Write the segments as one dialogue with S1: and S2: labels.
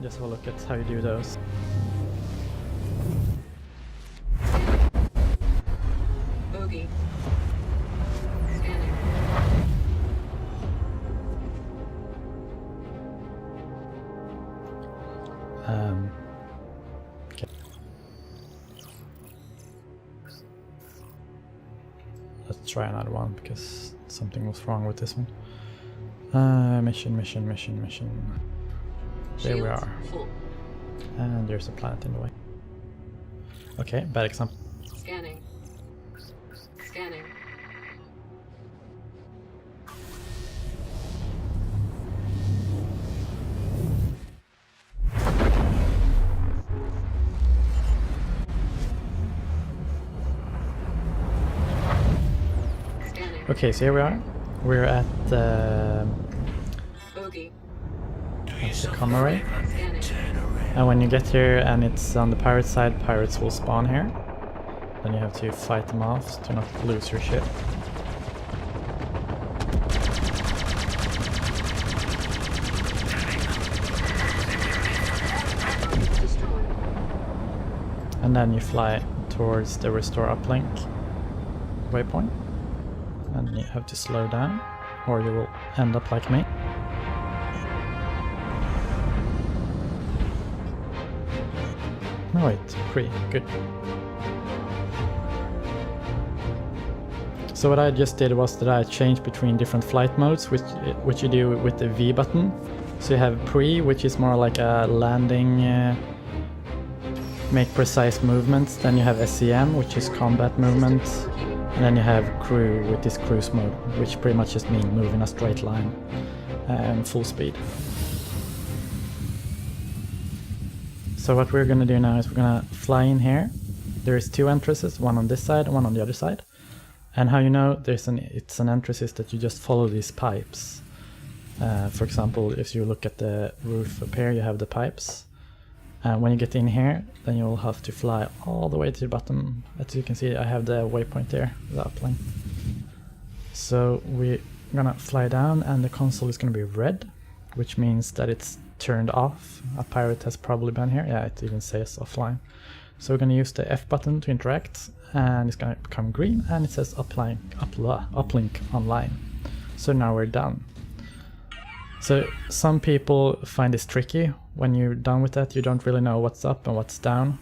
S1: just have a look at how you do those.
S2: Bogey. Scanning.
S1: Okay. Let's try another one because something was wrong with this one. Mission. There we are.
S2: Full.
S1: And there's a planet in the way. Okay, bad example.
S2: Scanning. Scanning.
S1: Okay, so here we are. We're at
S2: Bogey.
S1: the Conway.
S2: Scanning.
S1: And when you get here and it's on the pirate side, pirates will spawn here. Then you have to fight them off to not lose your ship.
S2: Destroyed.
S1: And then you fly towards the restore uplink waypoint. And you have to slow down, or you will end up like me. No, wait, pretty good. So what I just did was that I changed between different flight modes, which you do with the V button. So you have pre, which is more like a landing, make precise movements. Then you have SCM, which is combat movements. And then you have crew with this cruise mode, which pretty much just means move in a straight line and full speed. So what we're gonna do now is we're gonna fly in here. There is two entrances, one on this side and one on the other side. And how you know it's an entrance is that you just follow these pipes. For example, if you look at the roof up here, you have the pipes. And when you get in here, then you'll have to fly all the way to the bottom. As you can see, I have the waypoint there, the uplink. So we're gonna fly down and the console is gonna be red, which means that it's turned off. A pirate has probably been here. Yeah, it even says offline. So we're gonna use the F button to interact, and it's gonna become green, and it says uplink online. So now we're done. So some people find this tricky. When you're done with that, you don't really know what's up and what's down.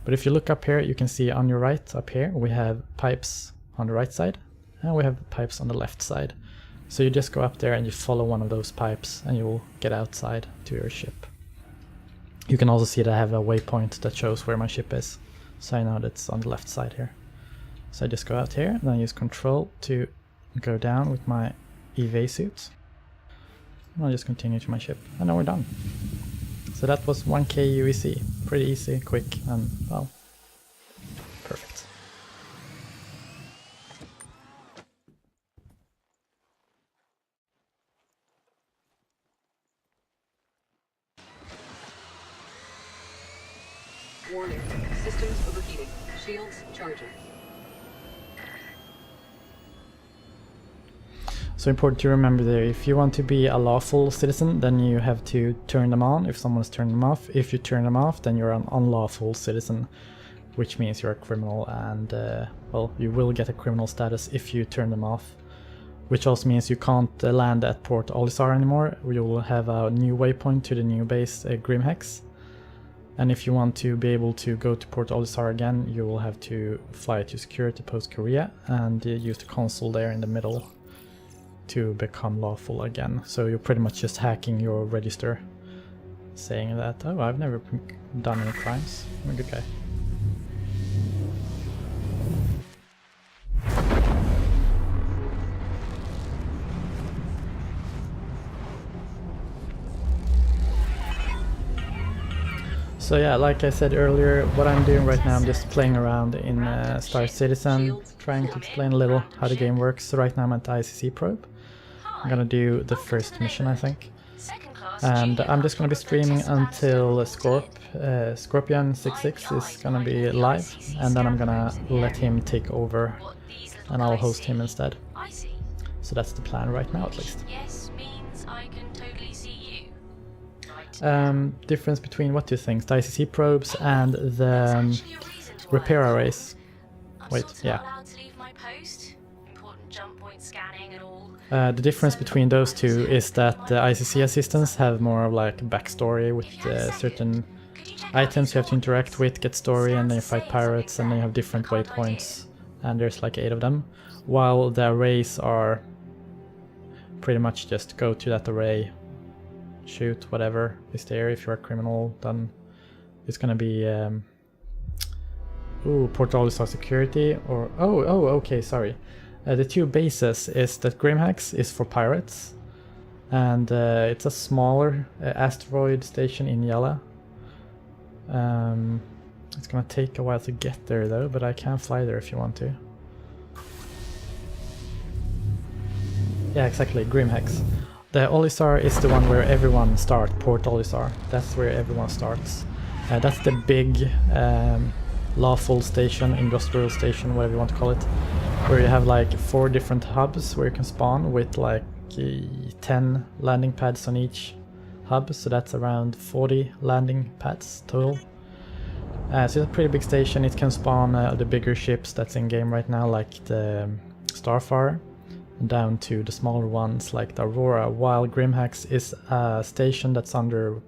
S1: But if you look up here, you can see on your right up here, we have pipes on the right side and we have pipes on the left side. So you just go up there and you follow one of those pipes and you will get outside to your ship. You can also see that I have a waypoint that shows where my ship is. So I know that's on the left side here. So I just go out here and then use control to go down with my EV suit. And I'll just continue to my ship and then we're done. So that was 1k UEC, pretty easy, quick, and well, perfect.
S2: Warning. Systems overheating. Shields charging.
S1: So important to remember there, if you want to be a lawful citizen, then you have to turn them on if someone's turned them off. If you turn them off, then you're an unlawful citizen, which means you're a criminal, and well, you will get a criminal status if you turn them off. Which also means you can't land at Port Olisar anymore. You will have a new waypoint to the new base, Grimhex. And if you want to be able to go to Port Olisar again, you will have to fly to Security Post Korea and use the console there in the middle to become lawful again. So you're pretty much just hacking your register, saying that, oh, I've never done any crimes, I'm a good guy. So yeah, like I said earlier, what I'm doing right now, I'm just playing around in Star Citizen, trying to explain a little how the game works. So right now I'm at the ICC probe. I'm gonna do the first mission, I think. And I'm just gonna be streaming until Scorpion66 is gonna be live, and then I'm gonna let him take over and I'll host him instead. So that's the plan right now, at least.
S3: Yes means I can totally see you.
S1: difference between, what do you think, the ICC probes and the repair arrays? Wait, yeah. The difference between those two is that the ICC assistants have more of like backstory with certain items you have to interact with, get story, and then you fight pirates, and then you have different waypoints, and there's like 8 of them. While the arrays are pretty much just go to that array, shoot whatever is there. If you're a criminal, then it's gonna be Port Olisar security, or okay, sorry. The 2 bases is that Grimhex is for pirates, and it's a smaller asteroid station in Yala. It's gonna take a while to get there though, but I can fly there if you want to. Yeah, exactly, Grimhex. The Olisar is the one where everyone starts, Port Olisar. That's where everyone starts. That's the big lawful station, industrial station, whatever you want to call it, where you have like 4 different hubs where you can spawn with like 10 landing pads on each hub, so that's around 40 landing pads total. So it's a pretty big station. It can spawn the bigger ships that's in game right now, like the Starfarer, down to the smaller ones like the Aurora, while Grimhex is a station that's under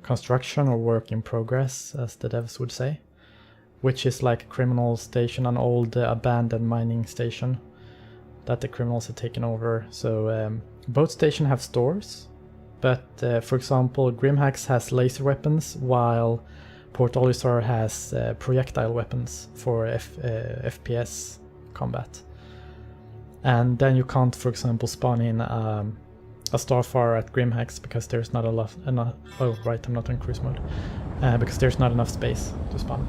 S1: construction or work in progress, as the devs would say, which is like a criminal station, an old abandoned mining station that the criminals have taken over. So both stations have stores, but for example, Grimhex has laser weapons, while Port Olisar has projectile weapons for FPS combat. And then you can't, for example, spawn in a Starfarer at Grimhex because there's not enough. Oh, right, I'm not in cruise mode. Because there's not enough space to spawn.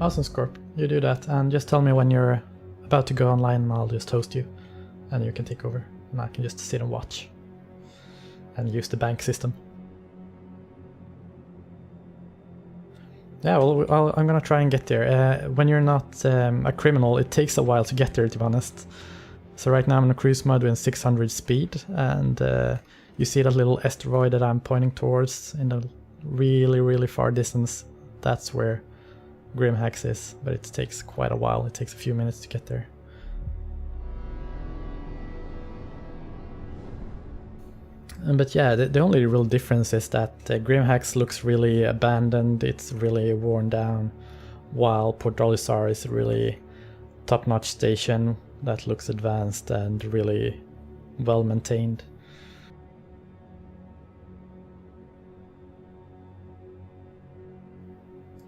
S1: Awesome, Scorp. You do that, and just tell me when you're about to go online, and I'll just host you, and you can take over, and I can just sit and watch and use the bank system. Yeah, well, I'm gonna try and get there. When you're not a criminal, it takes a while to get there, to be honest. So right now I'm in a cruise mode with 600 speed, and you see that little asteroid that I'm pointing towards in the really, really far distance. That's where Grimhex is, but it takes quite a while. It takes a few minutes to get there. But yeah, the only real difference is that Grimhex looks really abandoned, it's really worn down, while Port Olisar is a really top-notch station that looks advanced and really well maintained.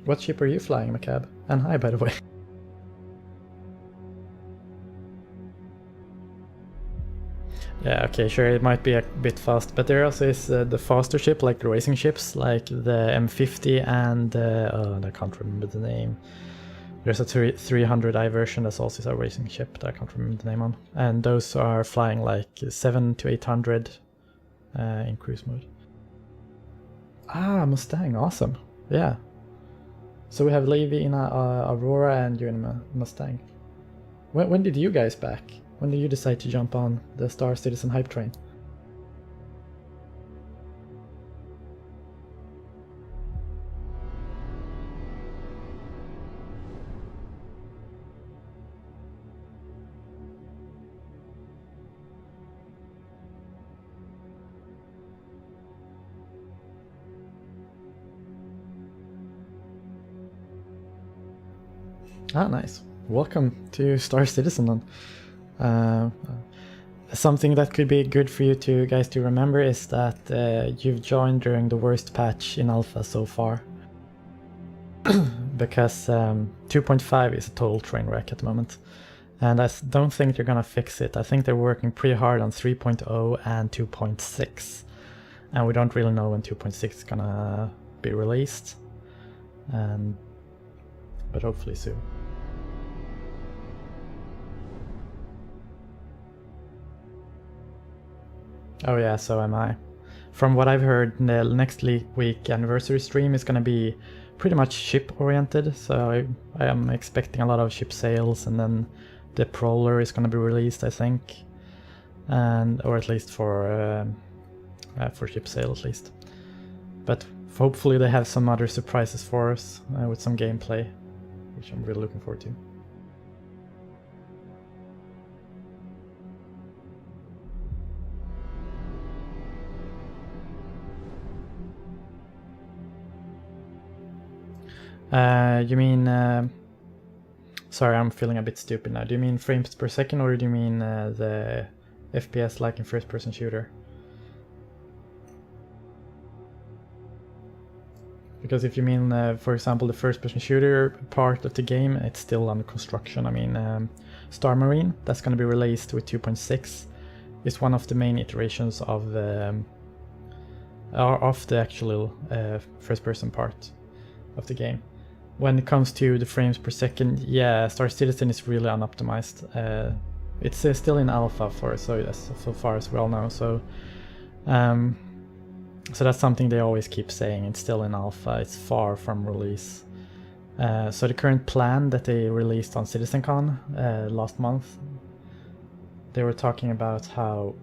S1: What ship are you flying, Macab? And hi, by the way. Yeah, okay, sure, it might be a bit fast, but there also is the faster ship, like the racing ships, like the M50 and oh, I can't remember the name. There's a 300i version that's also a racing ship that I can't remember the name on, and those are flying like 700 to 800 in cruise mode. Ah, Mustang, awesome, yeah. So we have Levi in a Aurora and you in a Mustang. When did you guys back? When did you decide to jump on the Star Citizen hype train? Ah, nice. Welcome to Star Citizen then. Something that could be good for you guys to remember is that you've joined during the worst patch in alpha so far. Because 2.5 is a total train wreck at the moment. And I don't think they're gonna fix it. I think they're working pretty hard on 3.0 and 2.6. And we don't really know when 2.6 is gonna be released. But hopefully soon. Oh yeah, so am I. From what I've heard, the next week anniversary stream is going to be pretty much ship oriented, so I am expecting a lot of ship sales, and then the Prowler is going to be released, I think, or at least for for ship sale at least. But hopefully they have some other surprises for us with some gameplay, which I'm really looking forward to. You mean... sorry, I'm feeling a bit stupid now. Do you mean frames per second, or do you mean the FPS like in first-person shooter? Because if you mean, for example, the first-person shooter part of the game, it's still under construction. I mean, Star Marine, that's going to be released with 2.6, is one of the main iterations of the actual first-person part of the game. When it comes to the frames per second, yeah, Star Citizen is really unoptimized. It's still in alpha so far as we all know. So that's something they always keep saying. It's still in alpha. It's far from release. So the current plan that they released on CitizenCon last month, they were talking about how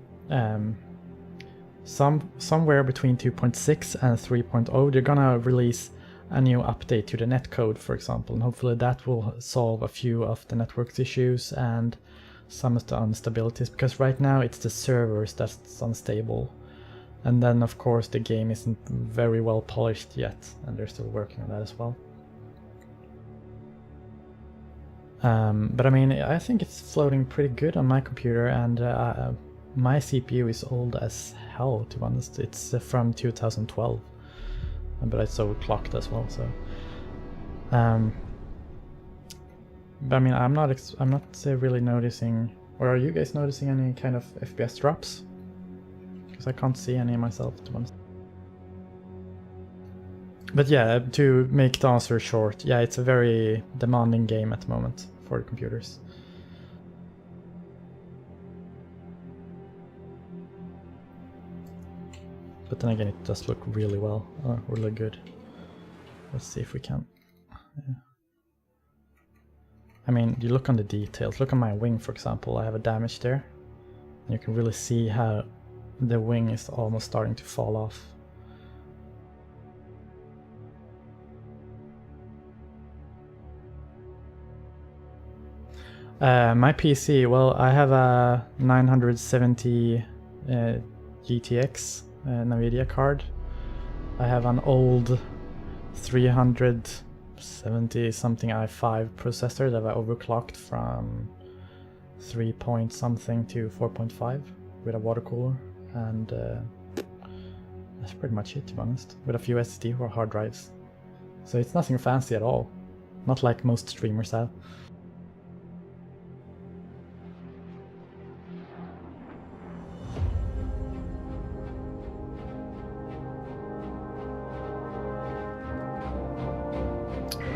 S1: somewhere between 2.6 and 3.0 they're gonna release a new update to the netcode, for example, and hopefully that will solve a few of the network issues and some of the instabilities, because right now it's the servers that's unstable, and then of course the game isn't very well polished yet, and they're still working on that as well. But I mean, I think it's floating pretty good on my computer, and my CPU is old as hell, to be honest. It's from 2012. But it's overclocked as well, so but I mean, I'm not really noticing, or are you guys noticing any kind of FPS drops? Because I can't see any myself, to be honest. But yeah, to make the answer short, yeah, it's a very demanding game at the moment for the computers. But then again, it does look really well, really good. Let's see if we can. Yeah. I mean, you look on the details. Look on my wing, for example. I have a damage there. You can really see how the wing is almost starting to fall off. My PC, well, I have a 970 GTX NVIDIA card. I have an old 370 something i5 processor that I overclocked from 3 point something to 4.5 with a water cooler, and that's pretty much it, to be honest, with a few SSD or hard drives. So it's nothing fancy at all, not like most streamers have.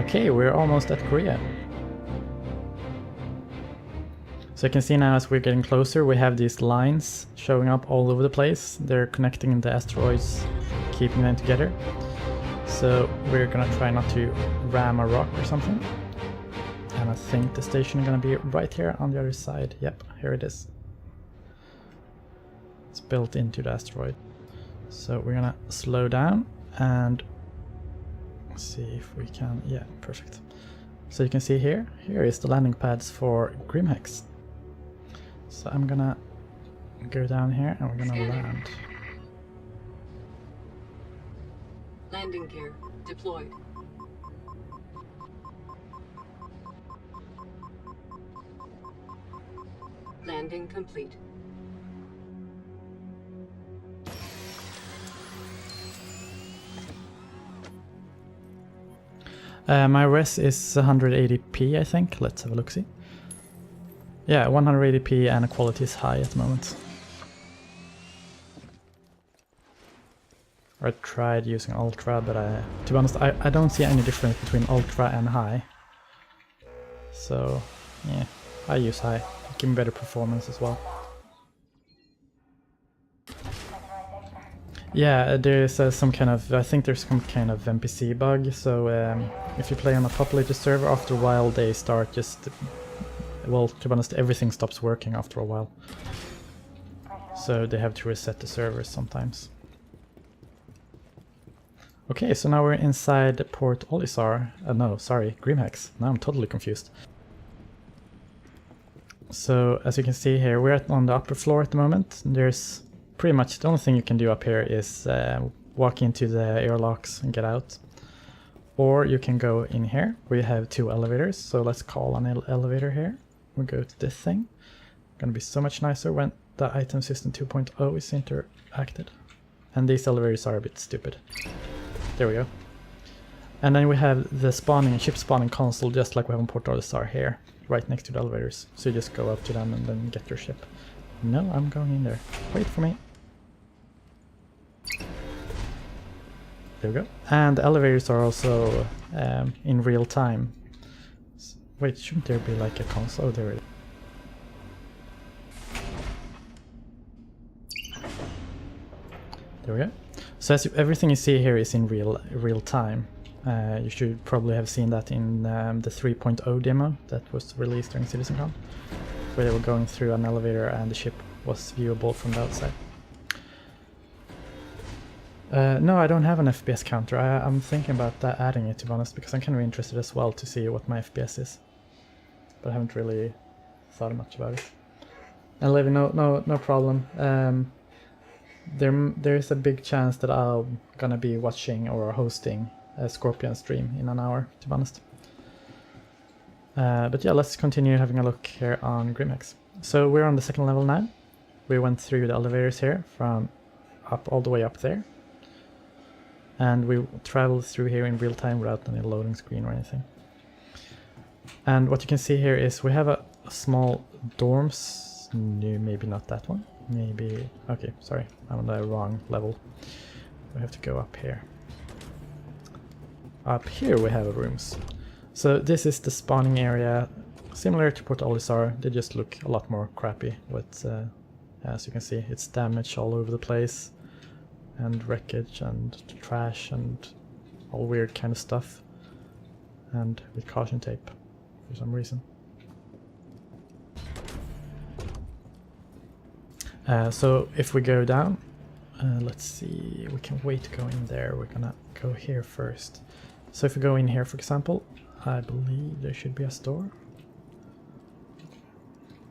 S1: Okay, we're almost at Korea. So you can see now as we're getting closer, we have these lines showing up all over the place. They're connecting the asteroids, keeping them together. So we're gonna try not to ram a rock or something. And I think the station is gonna be right here on the other side. Yep, here it is. It's built into the asteroid. So we're gonna slow down and see if we can, yeah, perfect. So you can see here is the landing pads for Grimhex. So I'm gonna go down here and we're gonna land.
S2: Landing gear deployed. Landing complete.
S1: My res is 180p, I think. Let's have a look-see. Yeah, 180p, and the quality is high at the moment. I tried using ultra, but to be honest, I don't see any difference between ultra and high. So, yeah, I use high. Give me better performance as well. Yeah, there's some kind of, I think there's some kind of NPC bug, so if you play on a populated server, after a while they start just, well, to be honest, everything stops working after a while. So they have to reset the servers sometimes. Okay, so now we're inside Port Olisar. No, sorry, Grimhex. Now I'm totally confused. So as you can see here, we're on the upper floor at the moment. There's pretty much the only thing you can do up here is walk into the airlocks and get out. Or you can go in here. We have 2 elevators, so let's call an elevator here. We'll go to this thing. Gonna be so much nicer when the item system 2.0 is interacted. And these elevators are a bit stupid. There we go. And then we have the ship spawning console, just like we have on Port Olisar here, right next to the elevators. So you just go up to them and then get your ship. No, I'm going in there. Wait for me. There we go. And the elevators are also in real time. Wait, shouldn't there be like a console? Oh, there it is. There we go. So everything you see here is in real time. You should probably have seen that in the 3.0 demo that was released during CitizenCon, where they were going through an elevator and the ship was viewable from the outside. No, I don't have an FPS counter. I'm thinking about adding it, to be honest, because I'm kind of interested as well to see what my FPS is. But I haven't really thought much about it. And Levi, no problem. There is a big chance that I'm gonna be watching or hosting a Scorpion stream in an hour, to be honest. But yeah, let's continue having a look here on Grimhex. So we're on the 2nd level now. We went through the elevators here from all the way up there. And we traveled through here in real time without any loading screen or anything. And what you can see here is we have a small dorms. No, maybe not that one. Maybe... Okay, sorry. I'm on the wrong level. We have to go up here. Up here we have rooms. So this is the spawning area. Similar to Port Olisar, they just look a lot more crappy. But as you can see, it's damage all over the place. And wreckage and trash and all weird kind of stuff. And with caution tape for some reason. So if we go down, let's see, we can wait to go in there. We're gonna go here first. So if we go in here, for example, I believe there should be a store.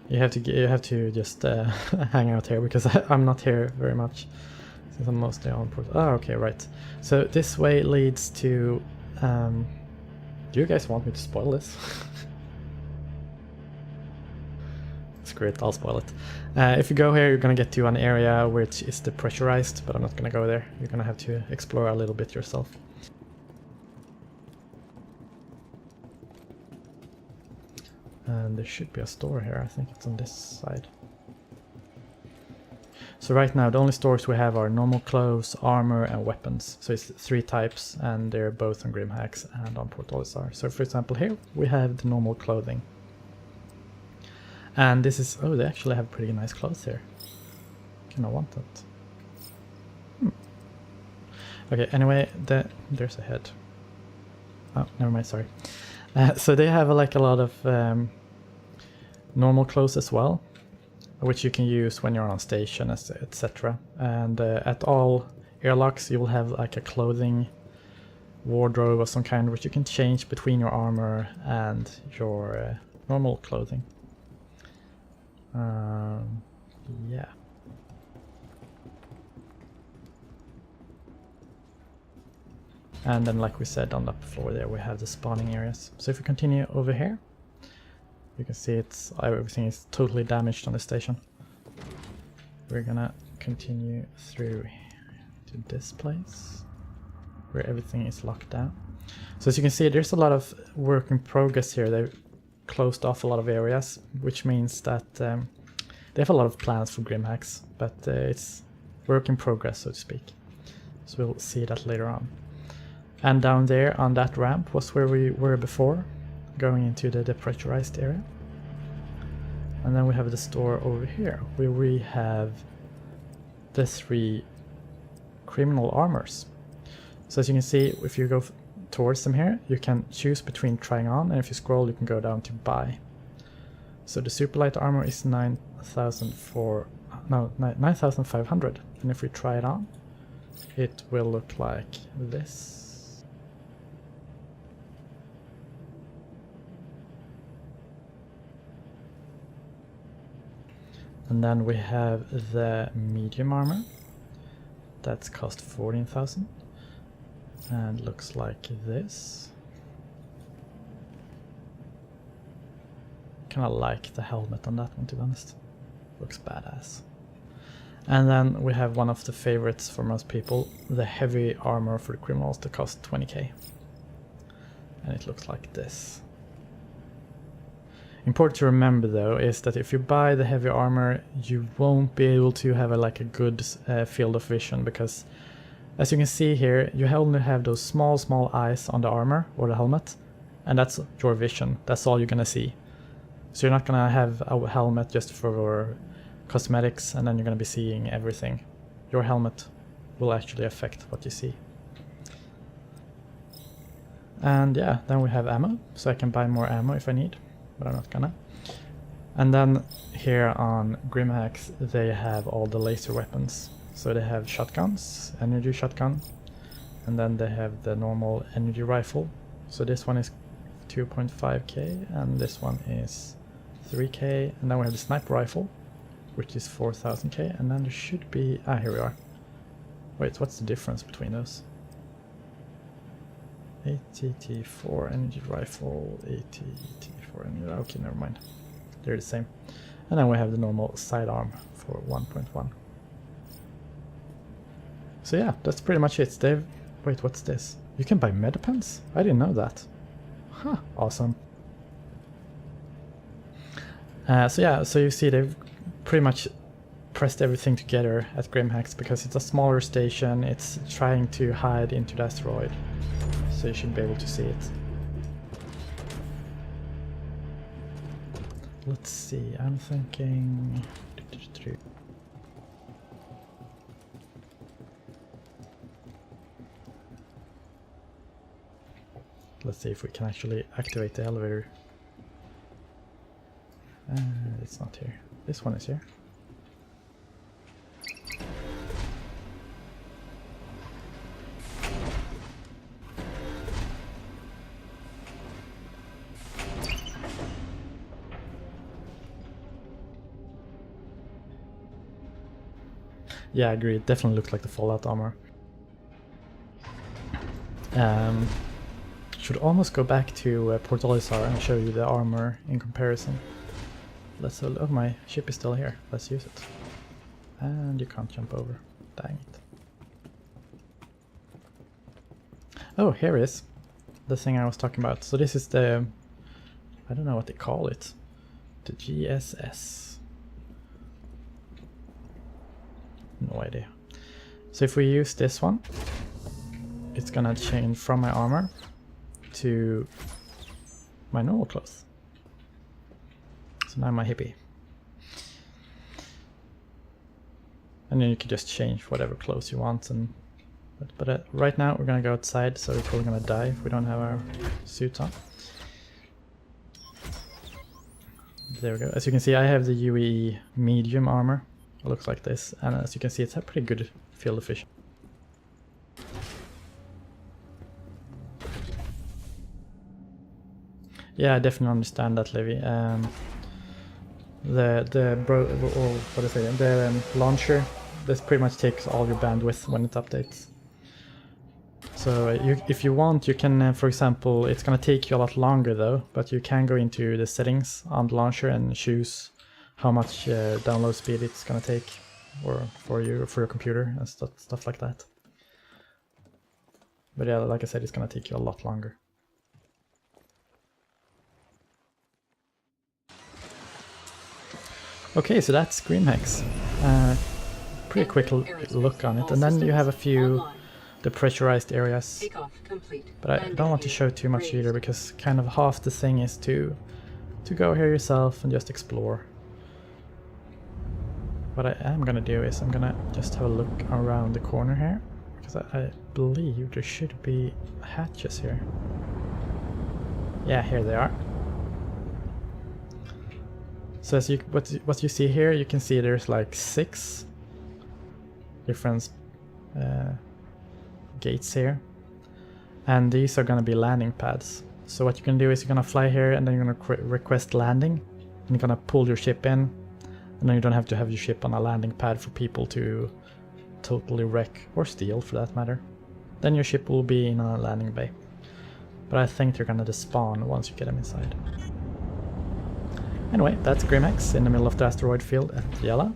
S1: You have to just hang out here because I'm not here very much. I'm mostly on port. Oh, okay, right. So this way leads to... do you guys want me to spoil this? Screw it, I'll spoil it. If you go here, you're gonna get to an area which is depressurized, but I'm not gonna go there. You're gonna have to explore a little bit yourself. And there should be a store here. I think it's on this side. So right now the only stores we have are normal clothes, armor and weapons. So it's 3 types and they're both on Grimhex and on Port Olisar. So for example here we have the normal clothing. And this is... oh, they actually have pretty nice clothes here. Kinda want that. Okay, anyway, there's a head. Oh, never mind, sorry. So they have like a lot of normal clothes as well, which you can use when you're on station, etc. And at all airlocks you will have like a clothing wardrobe of some kind, which you can change between your armor and your normal clothing. Yeah. And then, like we said, on the floor there we have the spawning areas. So if we continue over here, you can see everything is totally damaged on the station. We're gonna continue through to this place where everything is locked down. So as you can see, there's a lot of work in progress here. They've closed off a lot of areas, which means that they have a lot of plans for Grimhex, but it's work in progress, so to speak. So we'll see that later on. And down there on that ramp was where we were before, going into the depressurized area. And then we have the store over here, where we have the 3 criminal armors. So as you can see, if you go towards them here, you can choose between trying on, and if you scroll you can go down to buy. So the super light armor is 9,500, and if we try it on, it will look like this. And then we have the medium armor. That's cost 14,000 and looks like this. Kinda like the helmet on that one, to be honest. Looks badass. And then we have one of the favorites for most people, the heavy armor for the criminals that cost 20k. And it looks like this. Important to remember though is that if you buy the heavy armor, you won't be able to have a good field of vision, because as you can see here, you only have those small eyes on the armor or the helmet, and that's your vision. That's all you're gonna see. So you're not gonna have a helmet just for cosmetics and then you're gonna be seeing everything. Your helmet will actually affect what you see. And yeah, then we have ammo, so I can buy more ammo if I need, but I'm not gonna. And then here on Grimhacks they have all the laser weapons. So they have shotguns, energy shotgun, and then they have the normal energy rifle. So this one is 2.5k and this one is 3k, and then we have the sniper rifle, which is 4,000k, and then there should be, here we are. Wait, what's the difference between those? ATT4 energy rifle, ATT4 energy, okay, never mind. They're the same. And then we have the normal sidearm for 1.1. So yeah, that's pretty much it. They've... Wait, what's this? You can buy medipens? I didn't know that. Huh, awesome. So yeah, so you see they've pretty much pressed everything together at Grimhacks because it's a smaller station, it's trying to hide into the asteroid. So you should be able to see it. Let's see, I'm thinking... Let's see if we can actually activate the elevator. It's not here. This one is here. Yeah, I agree. It definitely looks like the Fallout armor. Should almost go back to Port Olisar and show you the armor in comparison. Let's oh, my ship is still here. Let's use it. And you can't jump over. Dang it. Oh, here is the thing I was talking about. So this is the, I don't know what they call it. The GSS. No idea. So if we use this one, it's gonna change from my armor to my normal clothes. So now I'm a hippie. And then you can just change whatever clothes you want. And but right now we're gonna go outside, so we're probably gonna die if we don't have our suits on. There we go. As you can see, I have the UE medium armor. It looks like this, and as you can see, it's a pretty good field of vision. Yeah, I definitely understand that, Livy. The launcher, this pretty much takes all your bandwidth when it updates. So if you want, you can, for example, it's gonna take you a lot longer though, but you can go into the settings on the launcher and choose how much download speed it's gonna take, or for your computer and stuff like that. But yeah, like I said, it's gonna take you a lot longer. Okay, so that's Grimhacks. Pretty quick look on it, and then you have a few the pressurized areas. But I don't want to show too much either, because kind of half the thing is to go here yourself and just explore. What I am gonna do is I'm gonna just have a look around the corner here, because I believe there should be hatches here. Yeah, here they are. So as what you see here, you can see there's like 6 different gates here. And these are gonna be landing pads. So what you can do is you're gonna fly here and then you're gonna request landing. And you're gonna pull your ship in. And then you don't have to have your ship on a landing pad for people to totally wreck or steal for that matter. Then your ship will be in a landing bay. But I think they're gonna despawn once you get them inside. Anyway, that's Grimhex in the middle of the asteroid field at Yala.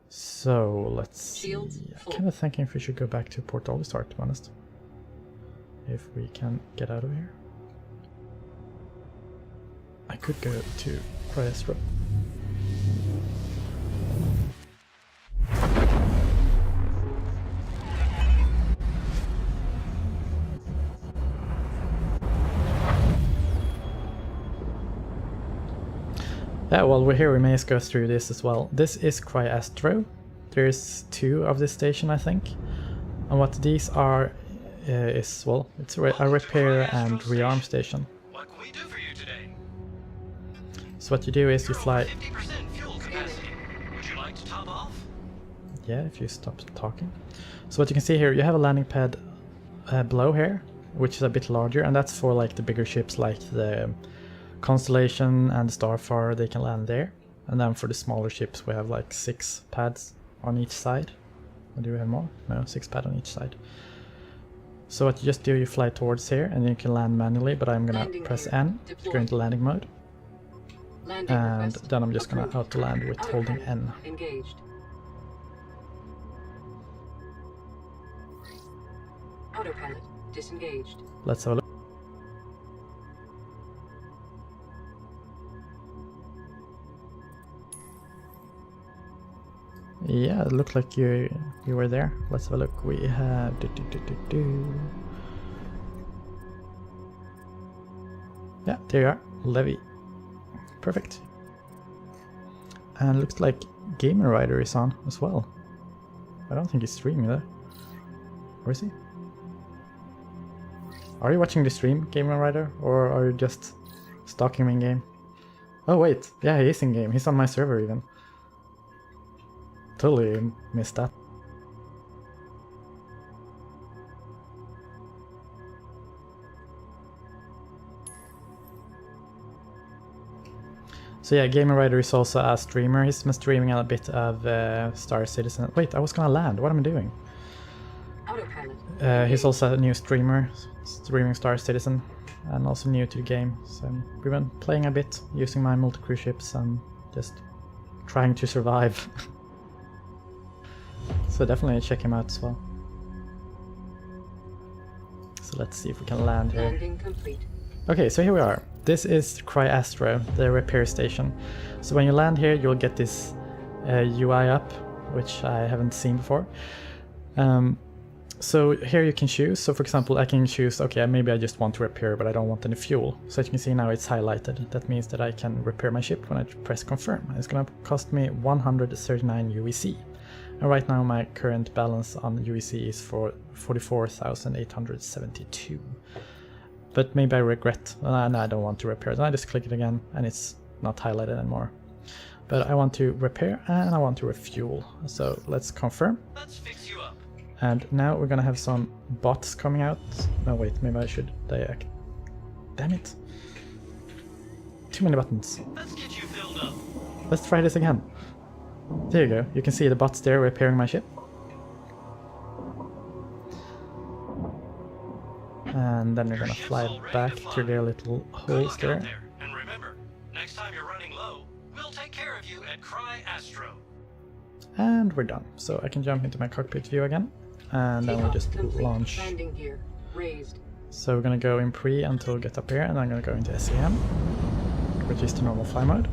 S1: So let's see. I'm kind of thinking if we should go back to Port Olisar, to be honest. If we can get out of here. I could go to Cryastro. Yeah, while we're here we may as go through this as well. This is Cryastro. There's 2 of this station, I think. And what these are is, well, it's a repair and rearm station.
S3: What can we do for you today?
S1: So what you do is you fly...
S3: 50% fuel capacity. Would you like to top off?
S1: Yeah, if you stop talking. So what you can see here, you have a landing pad below here, which is a bit larger, and that's for like the bigger ships like the Constellation and Starfarer, they can land there. And then for the smaller ships we have like 6 pads on each side. Or do we have more? No, 6 pads on each side. So what you just do, you fly towards here and you can land manually, but I'm gonna press N to go into landing mode. And then I'm just gonna auto land with holding N.
S2: Engaged. Autopilot disengaged.
S1: Let's have a look. Yeah, it looked like you were there. Let's have a look. We have yeah, there you are. Levy. Perfect. And looks like Gamer Rider is on as well. I don't think he's streaming though. Where is he? Are you watching the stream, Gamer Rider, or are you just stalking me in game? Oh wait, yeah, he is in game. He's on my server even. Totally missed that. So yeah, Gamer Rider is also a streamer. He's been streaming a bit of Star Citizen. Wait, I was gonna land. What am I doing? He's also a new streamer, streaming Star Citizen, and also new to the game. So we've been playing a bit, using my multi-crew ships and just trying to survive. So definitely check him out as well. So let's see if we can land here.
S2: Landing complete.
S1: Okay, so here we are. This is Cryastro, the repair station. So when you land here, you'll get this UI up, which I haven't seen before. So here you can choose. So for example, I can choose, okay, maybe I just want to repair, but I don't want any fuel. So as you can see now it's highlighted. That means that I can repair my ship when I press confirm. It's gonna cost me 139 UEC. And right now my current balance on UEC is for 44,872. But maybe I regret, and I don't want to repair. Then I just click it again and it's not highlighted anymore. But I want to repair and I want to refuel. So let's confirm.
S3: Let's fix you up.
S1: And now we're gonna have some bots coming out. No wait, maybe I should deact. Damn it. Too many buttons.
S3: Let's get you filled up.
S1: Let's try this again. There you go. You can see the bots there repairing my ship. And then we're gonna fly back through their little holes there.
S3: And remember, next time you're running low, we'll take care of you at Cryastro.
S1: And we're done. So I can jump into my cockpit view again. And then we'll just launch.
S2: Landing gear raised.
S1: So we're gonna go in pre until we get up here, and I'm gonna go into SEM, which is the normal fly mode.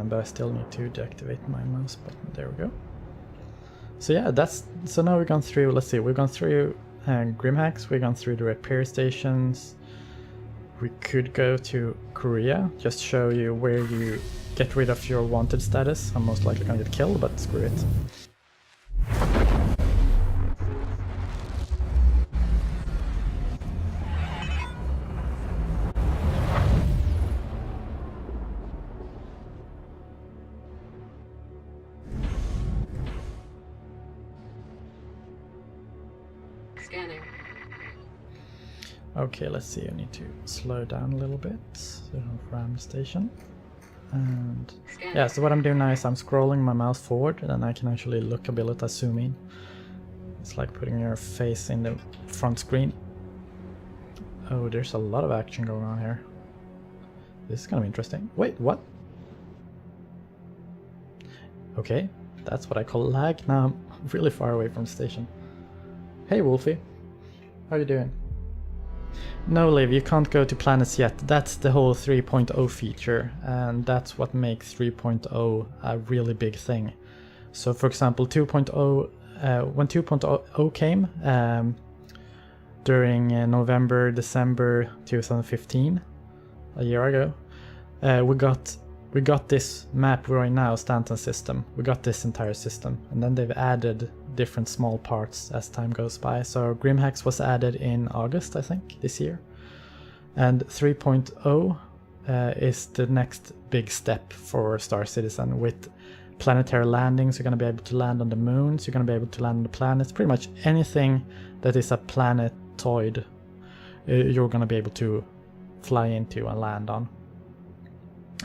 S1: But I still need to deactivate my mouse button. There we go. So yeah, so now we've gone through, let's see, we've gone through Grimhex, we've gone through the repair stations. We could go to Korea, just show you where you get rid of your wanted status. I'm most likely gonna get killed, but screw it.
S2: Scanning.
S1: Okay, let's see. I need to slow down a little bit. So RAM station. And
S2: Scanning.
S1: yeah, so what I'm doing now is I'm scrolling my mouse forward, and then I can actually look a bit as zoom in. It's like putting your face in the front screen. Oh, there's a lot of action going on here. This is gonna be interesting. Wait, what? Okay, that's what I call lag. Now I'm really far away from the station. Hey Wolfie, how you doing? No, Liv, you can't go to planets yet. That's the whole 3.0 feature, and that's what makes 3.0 a really big thing. So for example, 2.0, when 2.0 came, during November, December 2015, a year ago, we got this map right now, Stanton system. We got this entire system, and then they've added different small parts as time goes by. So Grimhex was added in August, I think, this year. And 3.0 is the next big step for Star Citizen. With planetary landings, you're going to be able to land on the moons, you're going to be able to land on the planets. Pretty much anything that is a planetoid, you're going to be able to fly into and land on.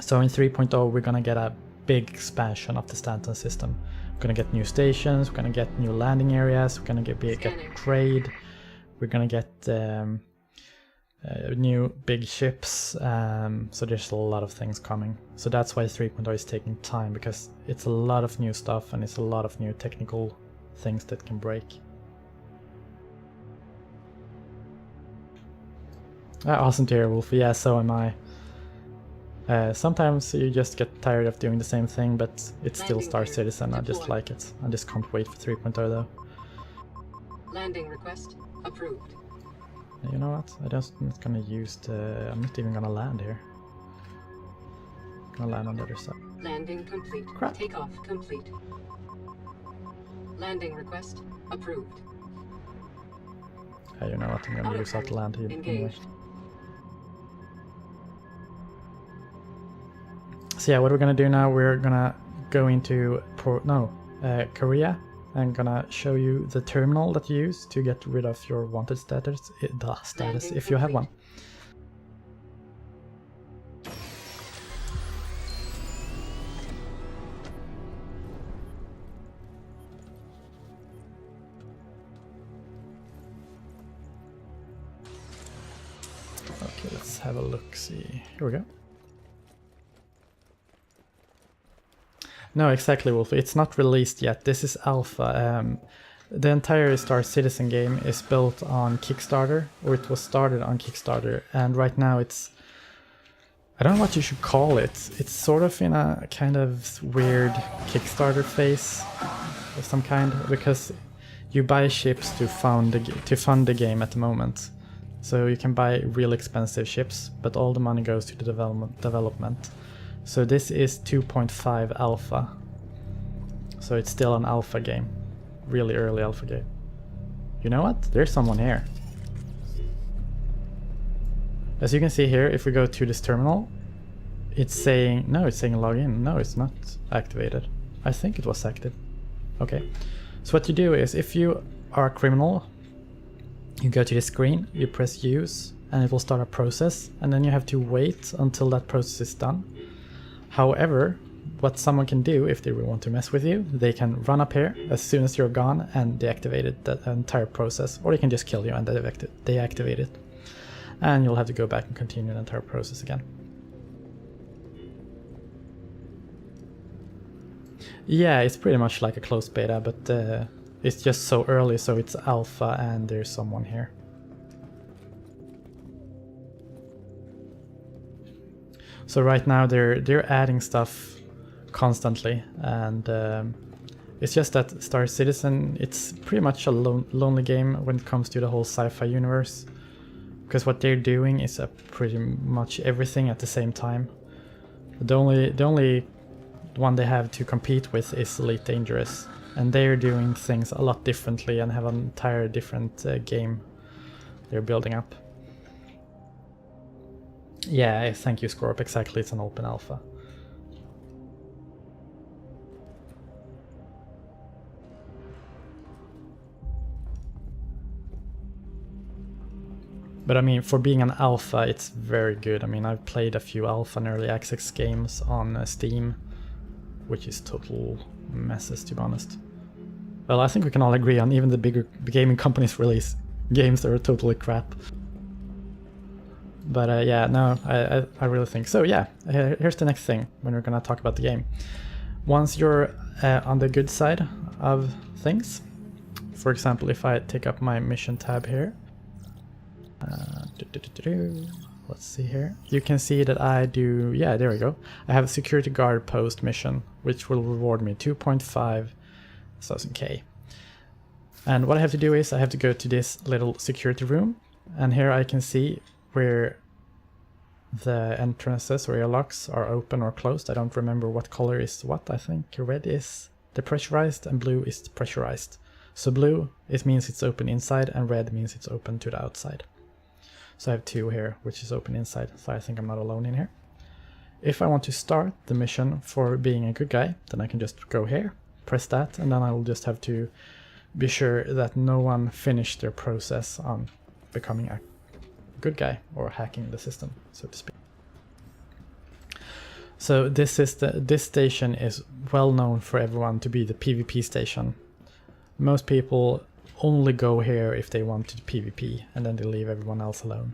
S1: So in 3.0 we're gonna get a big expansion of the Stanton system. We're gonna get new stations, we're gonna get new landing areas, we're gonna get trade, we're gonna get new big ships, so there's a lot of things coming. So that's why 3.0 is taking time, because it's a lot of new stuff and it's a lot of new technical things that can break. Awesome to hear, Wolf. Yeah, so am I. Sometimes you just get tired of doing the same thing, but it's still Star Citizen. I just like it. I just can't wait for 3.0 though.
S2: Landing request approved.
S1: You know what? I'm not gonna use the... I'm not even gonna land here. I'm gonna land on the other side.
S2: Landing complete.
S1: Crap.
S2: Takeoff complete. Landing request approved.
S1: You know what? I'm gonna use that land here anyway.
S2: Engaged.
S1: So yeah, what we're gonna do now, we're gonna go into Korea, and gonna show you the terminal that you use to get rid of your wanted status, if you have one. Okay, let's have a look. See, here we go. No, exactly, Wolf. It's not released yet. This is alpha. The entire Star Citizen game is built on Kickstarter, or it was started on Kickstarter, and right now it's... I don't know what you should call it. It's sort of in a kind of weird Kickstarter phase of some kind, because you buy ships to fund the game at the moment. So you can buy real expensive ships, but all the money goes to the development. So this is 2.5 alpha. So it's still an alpha game. Really early alpha game. You know what? There's someone here. As you can see here, if we go to this terminal, it's saying... No, it's saying login. No, it's not activated. I think it was active. Okay. So what you do is, if you are a criminal, you go to the screen, you press use, and it will start a process, and then you have to wait until that process is done. However, what someone can do if they really want to mess with you, they can run up here as soon as you're gone and deactivate the entire process, or they can just kill you and deactivate it. And you'll have to go back and continue the entire process again. Yeah, it's pretty much like a closed beta, but it's just so early, so it's alpha and there's someone here. So right now they're adding stuff constantly, and it's just that Star Citizen, it's pretty much a lonely game when it comes to the whole sci-fi universe, because what they're doing is pretty much everything at the same time. The only one they have to compete with is Elite Dangerous, and they're doing things a lot differently and have an entire different game they're building up. Yeah, thank you, Scorp. Exactly, it's an open alpha. But I mean, for being an alpha, it's very good. I mean, I've played a few alpha and early access games on Steam, which is total messes, to be honest. Well, I think we can all agree on even the bigger gaming companies release games that are totally crap. But yeah, no, I really think so. Yeah, here's the next thing when we're gonna talk about the game. Once you're on the good side of things, for example, if I take up my mission tab here, let's see here, you can see that I do, yeah, there we go. I have a security guard post mission, which will reward me 2,500K. And what I have to do is I have to go to this little security room, and here I can see where the entrances or airlocks are open or closed. I don't remember what color is what. I think red is depressurized and blue is pressurized. So blue, it means it's open inside, and red means it's open to the outside. So I have two here, which is open inside, so I think I'm not alone in here. If I want to start the mission for being a good guy, then I can just go here, press that, and then I will just have to be sure that no one finished their process on becoming a good guy or hacking the system, so to speak. So this station is well known for everyone to be the PvP station. Most people only go here if they want to PvP, and then they leave everyone else alone.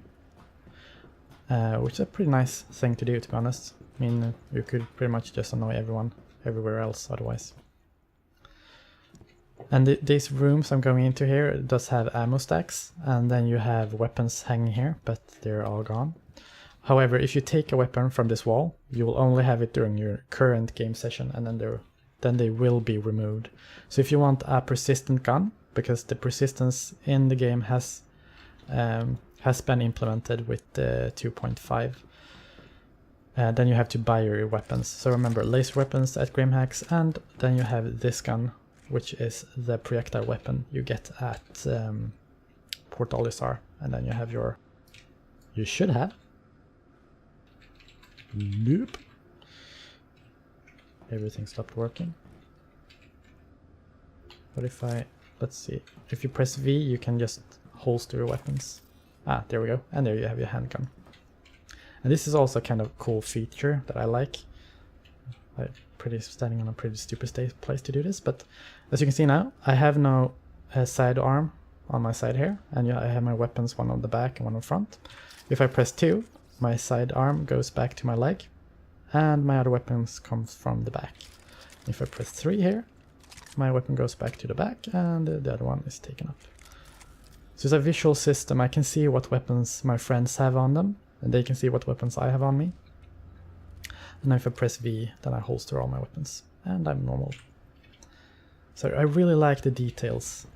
S1: Which is a pretty nice thing to do, to be honest. I mean, you could pretty much just annoy everyone everywhere else otherwise. And these rooms I'm going into here does have ammo stacks, and then you have weapons hanging here, but they're all gone. However, if you take a weapon from this wall, you will only have it during your current game session, and then they will be removed. So if you want a persistent gun, because the persistence in the game has been implemented with the 2.5, then you have to buy your weapons. So remember, laser weapons at Grimhacks, and then you have this gun, which is the projectile weapon you get at Port Olisar, and then you have your... You should have... Nope. Everything stopped working. What if I... Let's see. If you press V, you can just holster your weapons. Ah, there we go. And there you have your handgun. And this is also kind of cool feature that I like. I'm standing on a pretty stupid place to do this, but as you can see now, I have no sidearm on my side here, and I have my weapons, one on the back and one on front. If I press 2, my sidearm goes back to my leg, and my other weapons comes from the back. If I press 3 here, my weapon goes back to the back, and the other one is taken up. So it's a visual system. I can see what weapons my friends have on them, and they can see what weapons I have on me. And if I press V, then I holster all my weapons, and I'm normal. So I really like the details